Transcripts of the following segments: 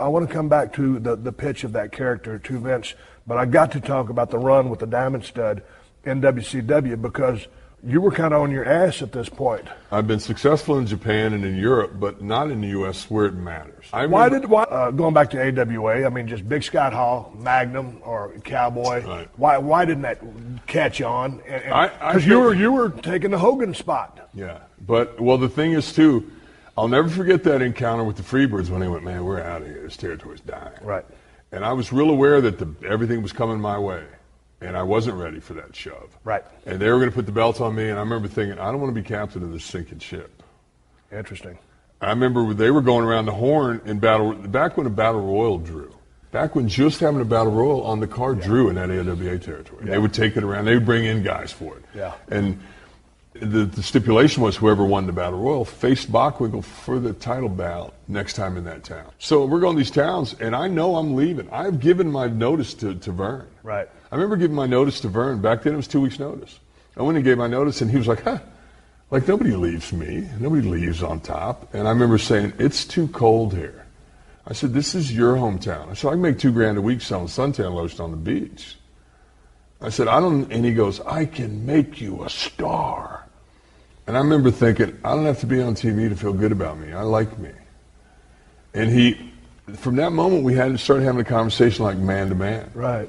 I want to come back to the pitch of that character to Vince, but I got to talk about the run with the Diamond Stud in WCW because you were kind of on your ass at this point. I've been successful in Japan and in Europe, but not in the U.S. where it matters. Going back to AWA, I mean, just Big Scott Hall, Magnum, or Cowboy, right. Why didn't that catch on? Because you were taking the Hogan spot. Yeah, but, well, the thing is, too, I'll never forget that encounter with the Freebirds when they went, man, we're out of here. This territory's dying. Right. And I was real aware that everything was coming my way, and I wasn't ready for that shove. Right. And they were going to put the belt on me, and I remember thinking, I don't want to be captain of this sinking ship. Interesting. I remember they were going around the horn in back when a Battle Royal drew. Back when just having a Battle Royal on the card drew in that AWA territory. Yeah. They would take it around. They would bring in guys for it. Yeah. And the stipulation was whoever won the Battle Royal faced Bockwinkel for the title bout next time in that town. So we're going to these towns, and I know I'm leaving. I've given my notice to Vern. Right. I remember giving my notice to Vern. Back then it was 2 weeks' notice. I went and gave my notice, and he was like, huh, like nobody leaves me. Nobody leaves on top. And I remember saying, it's too cold here. I said, this is your hometown. I said, I can make $2,000 a week selling suntan lotion on the beach. I said, and he goes, I can make you a star. And I remember thinking, I don't have to be on TV to feel good about me. I like me. And from that moment, we had to start having a conversation like man to man. Right.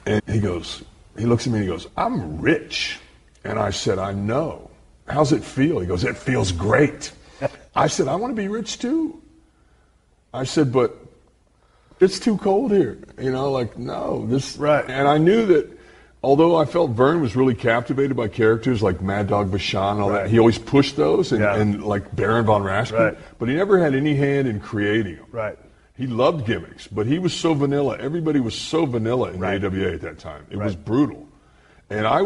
And he looks at me and he goes, I'm rich. And I said, I know. How's it feel? He goes, it feels great. I said, I want to be rich too. I said, but it's too cold here. No, this. Right. And I knew that although I felt Vern was really captivated by characters like Mad Dog Vachon and all that, he always pushed those and like Baron von Raschke, but he never had any hand in creating them. Right. He loved gimmicks, but he was so vanilla. Everybody was so vanilla in the AWA at that time. It was brutal. And I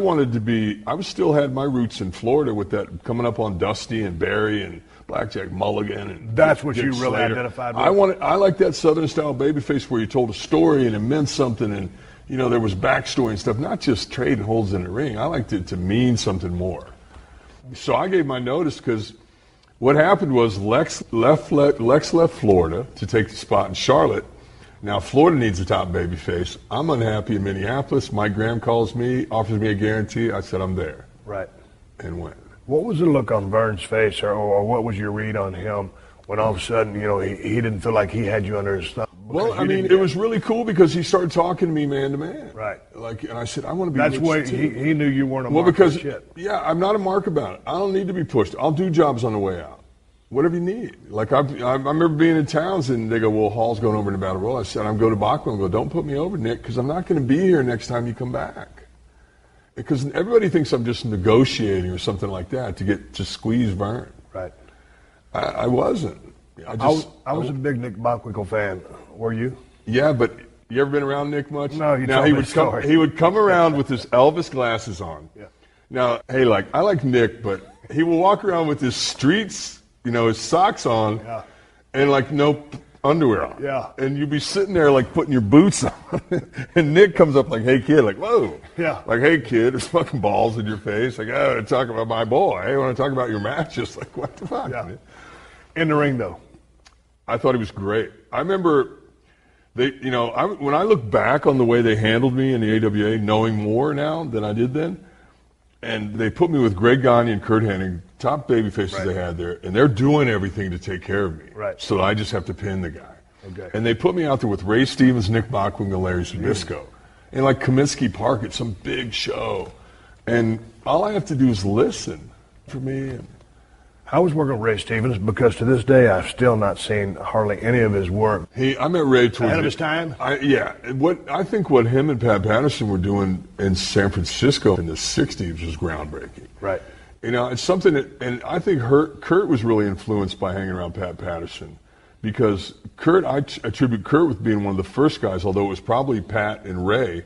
still had my roots in Florida with that coming up on Dusty and Barry and Blackjack Mulligan. And that's what you really identified with? I like that Southern style babyface where you told a story and it meant something and there was backstory and stuff, not just trading holds in the ring. I liked it to mean something more. So I gave my notice because what happened was Lex left Florida to take the spot in Charlotte. Now Florida needs a top babyface. I'm unhappy in Minneapolis. Mike Graham calls me, offers me a guarantee. I said I'm there. Right. And went. What was the look on Vern's face, or what was your read on him when all of a sudden, he didn't feel like he had you under his thumb? Well, I mean, it was really cool because he started talking to me man to man. Right. And I said, I want to be. That's why he knew you weren't a mark of shit. Yeah, I'm not a mark about it. I don't need to be pushed. I'll do jobs on the way out. Whatever you need. Like I remember being in towns and they go, well, Hall's going over in the Battle Royal. I said, I'm going to Bachman and go, don't put me over, Nick, because I'm not going to be here next time you come back. Because everybody thinks I'm just negotiating or something like that to squeeze Vern. Right. I wasn't. I was a big Nick Bockwinkel fan. Were you? Yeah, but you ever been around Nick much? No, he would come around with his Elvis glasses on. Yeah. Now, hey, I like Nick, but he will walk around with his streets, his socks on, and no underwear on. Yeah. And you'd be sitting there putting your boots on, and Nick comes up like, hey kid, whoa. Yeah. Like, hey kid, there's fucking balls in your face. I want to talk about my boy. I want to talk about your matches. What the fuck? Yeah. In the ring though. I thought he was great. I remember when I look back on the way they handled me in the AWA, knowing more now than I did then, and they put me with Greg Gagne and Kurt Hennig, top baby faces they had there, and they're doing everything to take care of me. Right. So I just have to pin the guy. Okay. And they put me out there with Ray Stevens, Nick Bockwinkel, Larry Zbyszko, in Comiskey Park at some big show. And all I have to do is listen for me. I was working with Ray Stevens because to this day I've still not seen hardly any of his work. I met Ray towards ahead of his time. I think what him and Pat Patterson were doing in San Francisco in the '60s was groundbreaking. Right. It's something and I think Kurt was really influenced by hanging around Pat Patterson because I attribute Kurt with being one of the first guys, although it was probably Pat and Ray,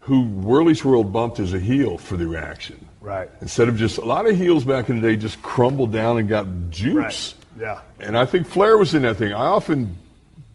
who Whirly's World bumped as a heel for the reaction. Right. Instead of just a lot of heels back in the day just crumbled down and got juice. Right. Yeah. And I think Flair was in that thing. I often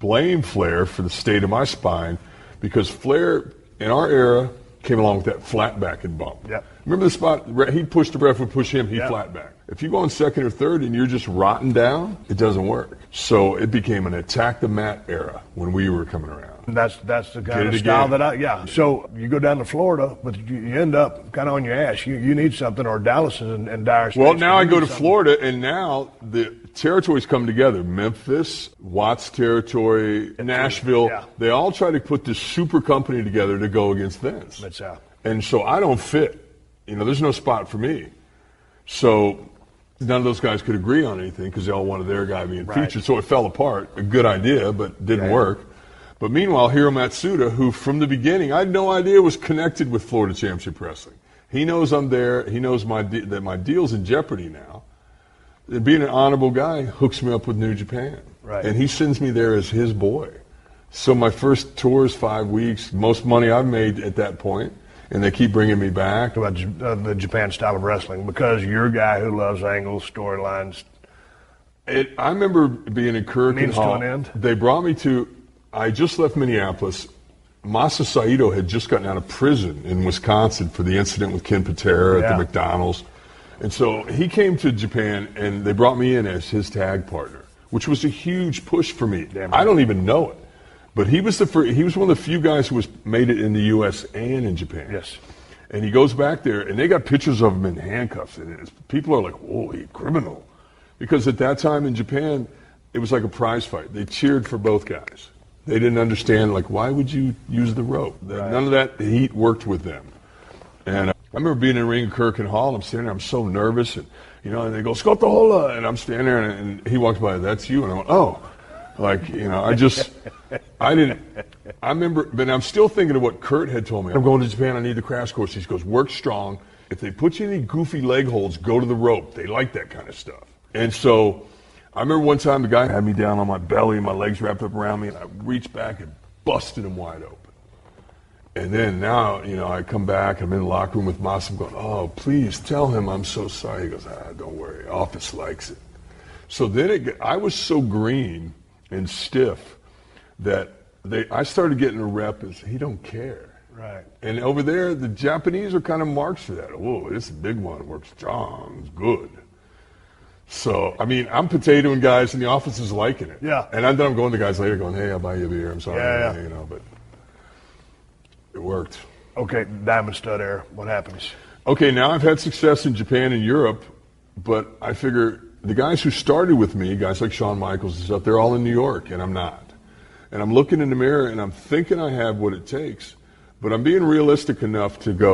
blame Flair for the state of my spine because Flair in our era came along with that flat back and bump. Yep. Remember the spot? He'd push the ref would push him, he'd flat back. If you go on second or third and you're just rotting down, it doesn't work. So it became an attack the mat era when we were coming around. That's the kind of style that So you go down to Florida, but you end up kind of on your ass. You need something, or Dallas is in dire straits. Well, now I go to Florida, and now the territories come together. Memphis, Watts territory, Nashville. Yeah. They all try to put this super company together to go against Vince. And so I don't fit. There's no spot for me. So none of those guys could agree on anything because they all wanted their guy being featured. So it fell apart. A good idea, but didn't work. But meanwhile, Hiro Matsuda, who from the beginning I had no idea was connected with Florida Championship Wrestling. He knows I'm there. He knows that my deal's in jeopardy now. And being an honorable guy hooks me up with New Japan. Right. And he sends me there as his boy. So my first tour is 5 weeks, most money I've made at that point, and they keep bringing me back. About the Japan style of wrestling, because you're a guy who loves angles, storylines. I remember being in Kurikan Hall. To an end. They brought me to... I just left Minneapolis. Masa Saito had just gotten out of prison in Wisconsin for the incident with Ken Patera at the McDonald's. And so he came to Japan, and they brought me in as his tag partner, which was a huge push for me. I don't even know it. But he was he was one of the few guys who made it in the U.S. and in Japan. Yes. And he goes back there, and they got pictures of him in handcuffs. And people are like, holy criminal. Because at that time in Japan, it was like a prize fight. They cheered for both guys. They didn't understand, why would you use the rope? None of that heat worked with them. And I remember being in the ring at Kurikan Hall, and I'm standing there, I'm so nervous, and they go, Scott the Hola, and I'm standing there, and he walks by, that's you, and I went, oh. I remember, but I'm still thinking of what Kurt had told me. I'm going to Japan, I need the crash course. He goes, work strong. If they put you in any goofy leg holds, go to the rope. They like that kind of stuff. And so I remember one time the guy had me down on my belly and my legs wrapped up around me, and I reached back and busted him wide open. And then now, I come back, I'm in the locker room with Masa, I'm going, oh, please tell him I'm so sorry. He goes, don't worry, office likes it. So then I was so green and stiff that I started getting a rep as he don't care. Right. And over there, the Japanese are kind of marks for that. Whoa, this is a big one, works strong, it's good. So, I'm potatoing guys, and the office is liking it. Yeah. And I'm going to guys later going, hey, I'll buy you a beer. I'm sorry. But it worked. Okay, Diamond Stud era, what happens? Okay, now I've had success in Japan and Europe, but I figure the guys who started with me, guys like Shawn Michaels and stuff, they're all in New York, and I'm not. And I'm looking in the mirror, and I'm thinking I have what it takes, but I'm being realistic enough to go,